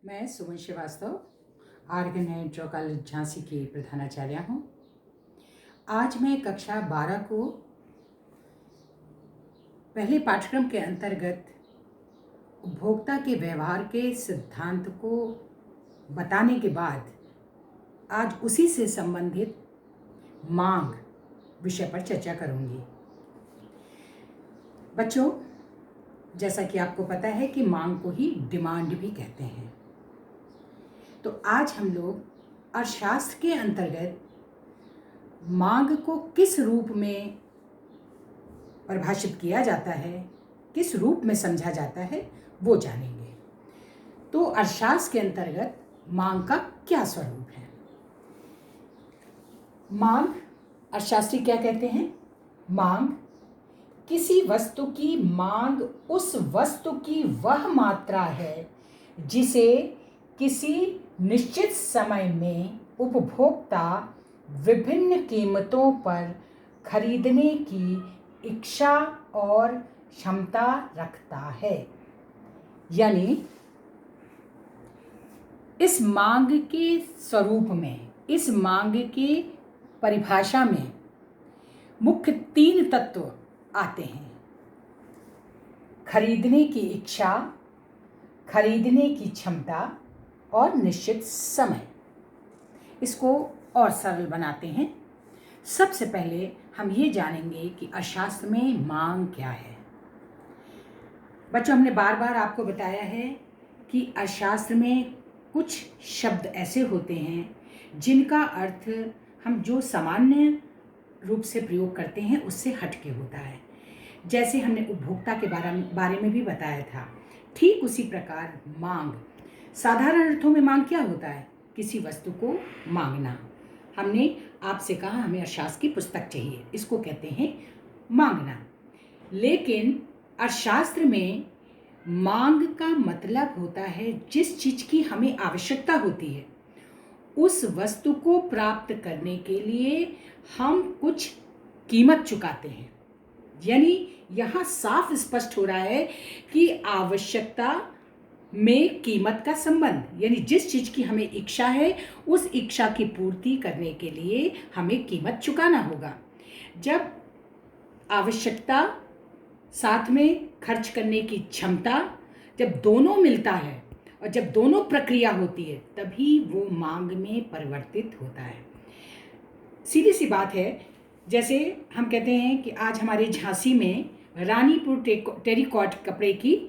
मैं सुमन श्रीवास्तव आर्गन जो कॉलेज झांसी की प्रधानाचार्य हूँ। आज मैं कक्षा 12 को पहले पाठ्यक्रम के अंतर्गत उपभोक्ता के व्यवहार के सिद्धांत को बताने के बाद आज उसी से संबंधित मांग विषय पर चर्चा करूँगी। बच्चों, जैसा कि आपको पता है कि मांग को ही डिमांड भी कहते हैं। तो आज हम लोग अर्थशास्त्र के अंतर्गत मांग को किस रूप में परिभाषित किया जाता है, किस रूप में समझा जाता है, वो जानेंगे। तो अर्थशास्त्र के अंतर्गत मांग का क्या स्वरूप है? मांग, अर्थशास्त्री क्या कहते हैं? मांग किसी वस्तु की मांग उस वस्तु की वह मात्रा है जिसे किसी निश्चित समय में उपभोक्ता विभिन्न कीमतों पर खरीदने की इच्छा और क्षमता रखता है। यानी इस मांग के स्वरूप में, इस मांग की परिभाषा में मुख्य 3 तत्व आते हैं: खरीदने की इच्छा, खरीदने की क्षमता और निश्चित समय। इसको और सरल बनाते हैं। सबसे पहले हम ये जानेंगे कि अर्थशास्त्र में मांग क्या है। बच्चों, हमने बार बार आपको बताया है कि अर्थशास्त्र में कुछ शब्द ऐसे होते हैं जिनका अर्थ हम जो सामान्य रूप से प्रयोग करते हैं उससे हटके होता है। जैसे हमने उपभोक्ता के बारे में भी बताया था, ठीक उसी प्रकार मांग, साधारण अर्थों में मांग क्या होता है? किसी वस्तु को मांगना। हमने आपसे कहा हमें अर्थशास्त्र की पुस्तक चाहिए, इसको कहते हैं मांगना। लेकिन अर्थशास्त्र में मांग का मतलब होता है जिस चीज की हमें आवश्यकता होती है, उस वस्तु को प्राप्त करने के लिए हम कुछ कीमत चुकाते हैं। यानी यहाँ साफ स्पष्ट हो रहा है कि आवश्यकता में कीमत का संबंध, यानी जिस चीज की हमें इच्छा है उस इच्छा की पूर्ति करने के लिए हमें कीमत चुकाना होगा। जब आवश्यकता साथ में खर्च करने की क्षमता, जब दोनों मिलता है और जब दोनों प्रक्रिया होती है तभी वो मांग में परिवर्तित होता है। सीधी सी बात है, जैसे हम कहते हैं कि आज हमारे झांसी में रानीपुर टेरिकॉट कपड़े की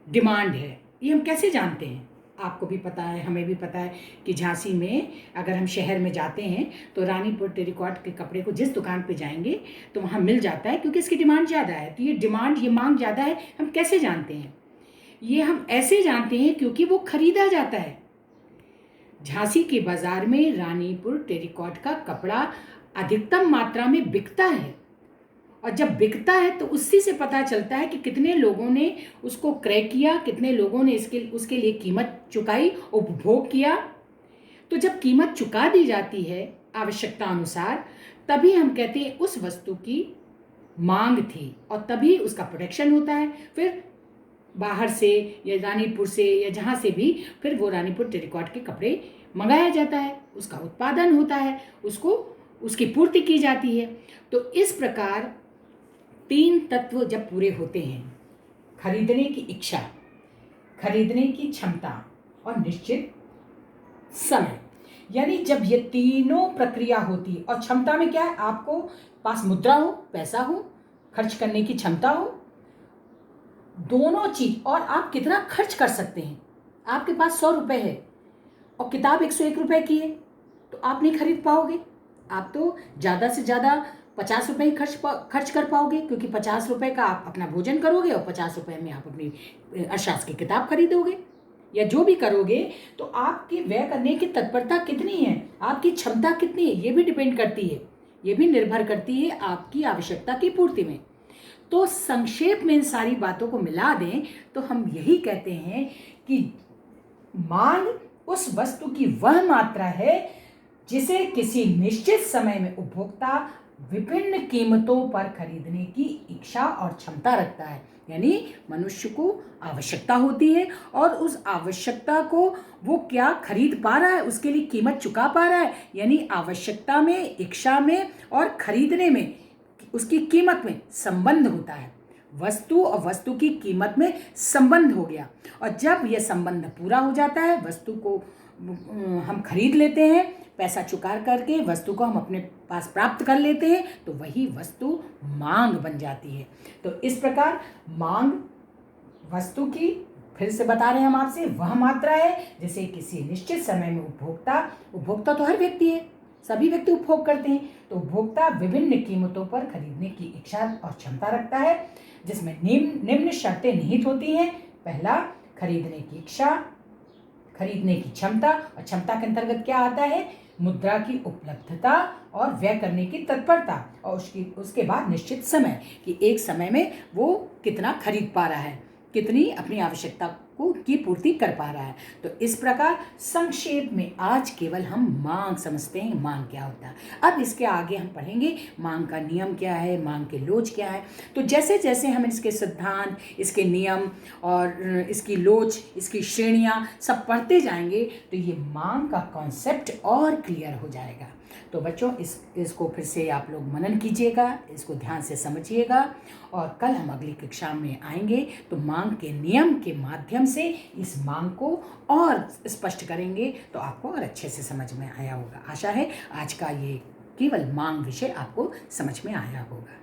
डिमांड है। ये हम कैसे जानते हैं? आपको भी पता है, हमें भी पता है कि झांसी में अगर हम शहर में जाते हैं तो रानीपुर टेरिकॉट के कपड़े को जिस दुकान पे जाएंगे तो वहाँ मिल जाता है, क्योंकि इसकी डिमांड ज़्यादा है। तो ये मांग ज़्यादा है। हम कैसे जानते हैं? ये हम ऐसे जानते हैं क्योंकि वो खरीदा जाता है। झांसी के बाजार में रानीपुर टेरिकॉट का कपड़ा अधिकतम मात्रा में बिकता है, और जब बिकता है तो उसी से पता चलता है कि कितने लोगों ने उसको क्रय किया, कितने लोगों ने उसके लिए कीमत चुकाई, उपभोग किया। तो जब कीमत चुका दी जाती है आवश्यकता अनुसार, तभी हम कहते हैं उस वस्तु की मांग थी, और तभी उसका प्रोडक्शन होता है। फिर बाहर से या रानीपुर से या जहाँ से भी फिर वो रानीपुर टेरिकॉट के कपड़े मंगाया जाता है, उसका उत्पादन होता है, उसकी पूर्ति की जाती है। तो इस प्रकार 3 तत्व जब पूरे होते हैं, खरीदने की इच्छा, खरीदने की क्षमता और निश्चित समय, यानी जब ये तीनों प्रक्रिया होती है, और क्षमता में क्या है? आपको पास मुद्रा हो, पैसा हो, खर्च करने की क्षमता हो, दोनों चीज, और आप कितना खर्च कर सकते हैं। आपके पास 100 रुपए है और किताब 101 रुपए की है तो आप नहीं खरीद पाओगे। आप तो ज़्यादा से ज़्यादा 50 रुपये ही खर्च कर पाओगे, क्योंकि 50 रुपये का आप अपना भोजन करोगे और 50 रुपये में आप अपनी अर्थशास्त्र की किताब खरीदोगे या जो भी करोगे। तो आपकी व्यय करने की तत्परता कितनी है, आपकी क्षमता कितनी है, ये भी डिपेंड करती है, ये भी निर्भर करती है आपकी आवश्यकता की पूर्ति में। तो संक्षेप में इन सारी बातों को मिला दें तो हम यही कहते हैं कि मांग उस वस्तु की वह मात्रा है जिसे किसी निश्चित समय में उपभोक्ता विभिन्न कीमतों पर खरीदने की इच्छा और क्षमता रखता है। यानी मनुष्य को आवश्यकता होती है और उस आवश्यकता को वो क्या खरीद पा रहा है, उसके लिए कीमत चुका पा रहा है। यानी आवश्यकता में, इच्छा में और खरीदने में उसकी कीमत में संबंध होता है। वस्तु और वस्तु की कीमत में संबंध हो गया, और जब यह संबंध पूरा हो जाता है, वस्तु को हम खरीद लेते हैं, पैसा चुका करके वस्तु को हम अपने पास प्राप्त कर लेते हैं, तो वही वस्तु मांग बन जाती है। तो इस प्रकार मांग वस्तु की, फिर से बता रहे हैं हम आपसे, वह मात्रा है जिसे किसी निश्चित समय में उपभोक्ता तो हर व्यक्ति है, सभी व्यक्ति उपभोग करते हैं, तो उपभोक्ता विभिन्न कीमतों पर खरीदने की इच्छा और क्षमता रखता है, जिसमें निम्न शर्तें निहित होती हैं। पहला, खरीदने की इच्छा, खरीदने की क्षमता, और क्षमता के अंतर्गत क्या आता है? मुद्रा की उपलब्धता और व्यय करने की तत्परता, और उसके बाद निश्चित समय, कि एक समय में वो कितना खरीद पा रहा है, कितनी अपनी आवश्यकता की पूर्ति कर पा रहा है। तो इस प्रकार संक्षेप में आज केवल हम मांग समझते हैं, मांग क्या होता है। अब इसके आगे हम पढ़ेंगे मांग का नियम क्या है, मांग के लोच क्या है। तो जैसे जैसे हम इसके सिद्धांत, इसके नियम और इसकी लोच, इसकी श्रेणियाँ सब पढ़ते जाएंगे, तो ये मांग का कॉन्सेप्ट और क्लियर हो जाएगा। तो बच्चों इसको फिर से आप लोग मनन कीजिएगा, इसको ध्यान से समझिएगा, और कल हम अगली कक्षा में आएंगे तो मांग के नियम के माध्यम से इस मांग को और स्पष्ट करेंगे, तो आपको और अच्छे से समझ में आया होगा। आशा है आज का ये केवल मांग विषय आपको समझ में आया होगा।